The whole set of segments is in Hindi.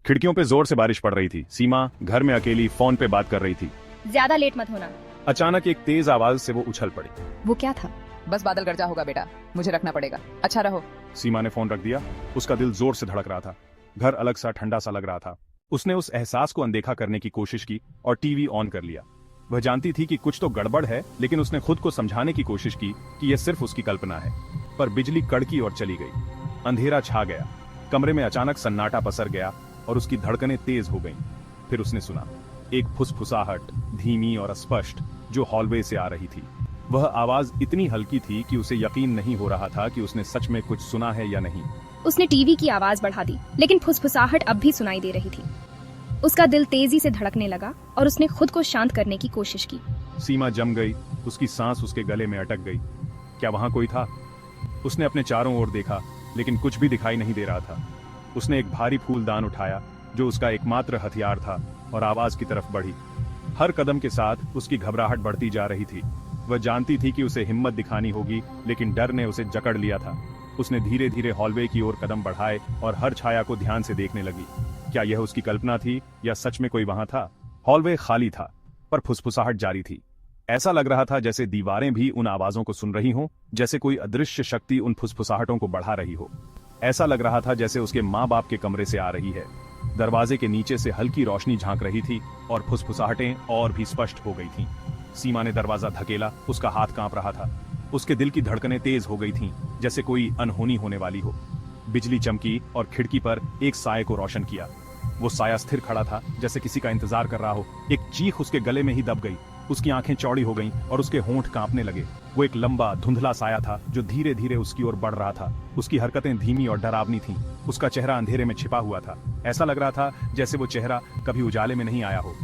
खिड़कियों पे जोर से बारिश पड़ रही थी। सीमा घर में अकेली फोन पे बात कर रही थी। ज्यादा लेट मत होना। अचानक एक तेज आवाज से वो उछल पड़ी। वो क्या था? बस बादल गरजा होगा बेटा, मुझे रखना पड़ेगा। अच्छा रहो। सीमा ने फोन रख दिया। उसका दिल जोर से धड़क रहा था। घर अलग सा ठंडा सा लग रहा था। उसने उस एहसास को अनदेखा करने की कोशिश की और टीवी ऑन कर लिया। वह जानती थी कि कुछ तो गड़बड़ है, लेकिन उसने खुद को समझाने की कोशिश की कि यह सिर्फ उसकी कल्पना है। पर बिजली कड़की और चली गई। अंधेरा छा गया। कमरे में अचानक सन्नाटा पसर गया और उसकी धड़कनें तेज हो गईं। फिर उसने सुना एक फुसफुसाहट, धीमी और स्पष्ट, जो हॉलवे से आ रही थी। वह आवाज इतनी हल्की थी कि उसे यकीन नहीं हो रहा था कि उसने सच में कुछ सुना है या नहीं। उसने टीवी की आवाज बढ़ा दी, लेकिन फुसफुसाहट अब भी सुनाई दे रही थी। उसका दिल तेजी से धड़कने लगा और उसने खुद को शांत करने की कोशिश की। सीमा जम गई। उसकी सांस उसके गले में अटक गई। क्या वहां कोई था? उसने अपने चारों ओर देखा, लेकिन कुछ भी दिखाई नहीं दे रहा था। उसने एक भारी फूलदान उठाया, जो उसका एकमात्र हथियार था, और आवाज की तरफ बढ़ी। हर कदम के साथ उसकी घबराहट बढ़ती जा रही थी। वह जानती थी कि उसे हिम्मत दिखानी होगी, लेकिन डर ने उसे जकड़ लिया था। उसने धीरे धीरे हॉलवे की ओर कदम बढ़ाए और हर छाया को ध्यान से देखने लगी। क्या यह उसकी कल्पना थी या सच में कोई वहां था? हॉलवे खाली था, पर फुसफुसाहट जारी थी। ऐसा लग रहा था जैसे दीवारें भी उन आवाजों को सुन रही हों, जैसे कोई अदृश्य शक्ति उन फुसफुसाहटों को बढ़ा रही हो। ऐसा लग रहा था जैसे उसके माँ बाप के कमरे से आ रही है। दरवाजे के नीचे से हल्की रोशनी झांक रही थी और फुसफुसाहटें और भी स्पष्ट हो गई थीं। सीमा ने दरवाजा धकेला। उसका हाथ कांप रहा था। उसके दिल की धड़कनें तेज हो गई थीं, जैसे कोई अनहोनी होने वाली हो। बिजली चमकी और खिड़की पर एक साये को रोशन किया। वो साया स्थिर खड़ा था, जैसे किसी का इंतजार कर रहा हो। एक चीख उसके गले में ही दब गई। उसकी आंखें चौड़ी हो गईं और उसके होंठ कांपने लगे। वो एक लंबा धुंधला साया था, जो धीरे धीरे उसकी ओर बढ़ रहा था। उसकी हरकतें धीमी और डरावनी थीं। उसका चेहरा अंधेरे में छिपा हुआ था। ऐसा लग रहा था जैसे वो चेहरा कभी उजाले में नहीं आया हो।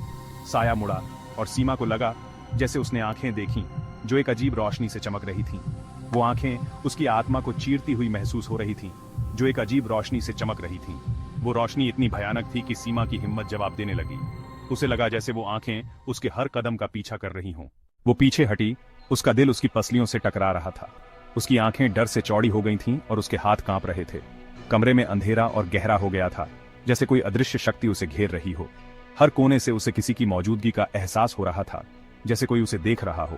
साया मुड़ा और सीमा को लगा जैसे उसने आंखें देखीं, जो एक अजीब रोशनी से चमक रही थीं। वो आंखें उसकी आत्मा को चीरती हुई महसूस हो रही थीं, जो एक अजीब रोशनी से चमक रही थीं। वो रोशनी इतनी भयानक थी कि सीमा की हिम्मत जवाब देने लगी। उसे लगा जैसे वो आंखें उसके हर कदम का पीछा कर रही हों। वो पीछे हटी। उसका दिल उसकी पसलियों से टकरा रहा था। उसकी आंखें डर से चौड़ी हो गई थीं और उसके हाथ कांप रहे थे। कमरे में अंधेरा और गहरा हो गया था, जैसे कोई अदृश्य शक्ति उसे घेर रही हो। हर कोने से उसे किसी की मौजूदगी का एहसास हो रहा था, जैसे कोई उसे देख रहा हो।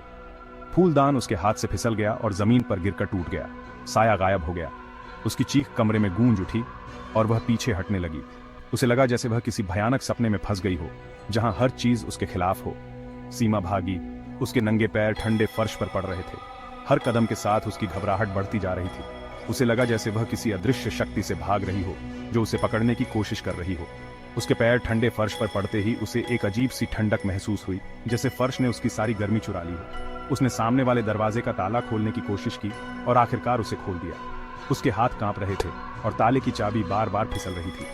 फूलदान उसके हाथ से फिसल गया और जमीन पर गिरकर टूट गया। साया गायब हो गया। उसकी चीख कमरे में गूंज उठी और वह पीछे हटने लगी। उसे लगा जैसे वह किसी भयानक सपने में फंस गई हो, जहां हर चीज उसके खिलाफ हो। सीमा भागी। उसके नंगे पैर ठंडे फर्श पर पड़ रहे थे। हर कदम के साथ उसकी घबराहट बढ़ती जा रही थी। उसे लगा जैसे वह किसी अदृश्य शक्ति से भाग रही हो, जो उसे पकड़ने की कोशिश कर रही हो। उसके पैर ठंडे फर्श पर पड़ते ही उसे एक अजीब सी ठंडक महसूस हुई, जैसे फर्श ने उसकी सारी गर्मी चुरा ली हो। उसने सामने वाले दरवाजे का ताला खोलने की कोशिश की और आखिरकार उसे खोल दिया। उसके हाथ कांप रहे थे और ताले की चाबी बार बार फिसल रही थी।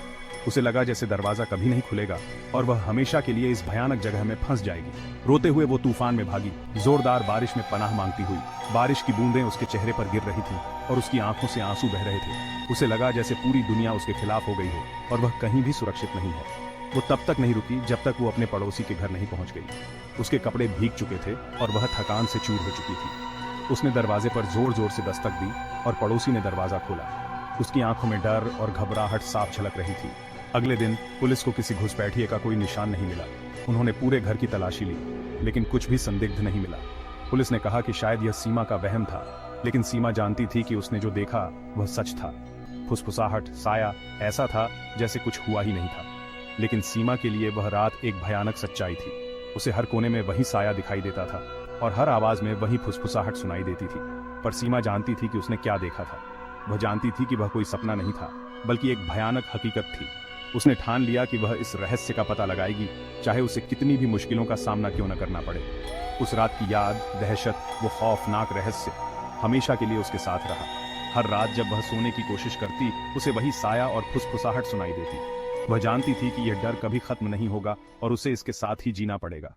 उसे लगा जैसे दरवाजा कभी नहीं खुलेगा और वह हमेशा के लिए इस भयानक जगह में फंस जाएगी। रोते हुए वो तूफान में भागी, जोरदार बारिश में पनाह मांगती हुई। बारिश की बूंदें उसके चेहरे पर गिर रही थीं और उसकी आंखों से आंसू बह रहे थे। उसे लगा जैसे पूरी दुनिया उसके खिलाफ हो गई हो और वह कहीं भी सुरक्षित नहीं है। वो तब तक नहीं रुकी जब तक वो अपने पड़ोसी के घर नहीं पहुंच गई। उसके कपड़े भीग चुके थे और वह थकान से चूर हो चुकी थी। उसने दरवाजे पर जोर जोर से दस्तक दी और पड़ोसी ने दरवाजा खोला। उसकी आंखों में डर और घबराहट साफ झलक रही थी। अगले दिन पुलिस को किसी घुसपैठिए का कोई निशान नहीं मिला। उन्होंने पूरे घर की तलाशी ली, लेकिन कुछ भी संदिग्ध नहीं मिला। पुलिस ने कहा कि शायद यह सीमा का वहम था, लेकिन सीमा जानती थी कि उसने जो देखा वह सच था। फुसफुसाहट, साया, ऐसा था जैसे कुछ हुआ ही नहीं था। लेकिन सीमा के लिए वह रात एक भयानक सच्चाई थी। उसे हर कोने में वही साया दिखाई देता था और हर आवाज में वही फुसफुसाहट सुनाई देती थी। पर सीमा जानती थी कि उसने क्या देखा था। वह जानती थी कि वह कोई सपना नहीं था, बल्कि एक भयानक हकीकत थी। उसने ठान लिया कि वह इस रहस्य का पता लगाएगी, चाहे उसे कितनी भी मुश्किलों का सामना क्यों न करना पड़े। उस रात की याद, दहशत, वो खौफनाक रहस्य हमेशा के लिए उसके साथ रहा। हर रात जब वह सोने की कोशिश करती, उसे वही साया और फुसफुसाहट सुनाई देती। वह जानती थी कि यह डर कभी खत्म नहीं होगा और उसे इसके साथ ही जीना पड़ेगा।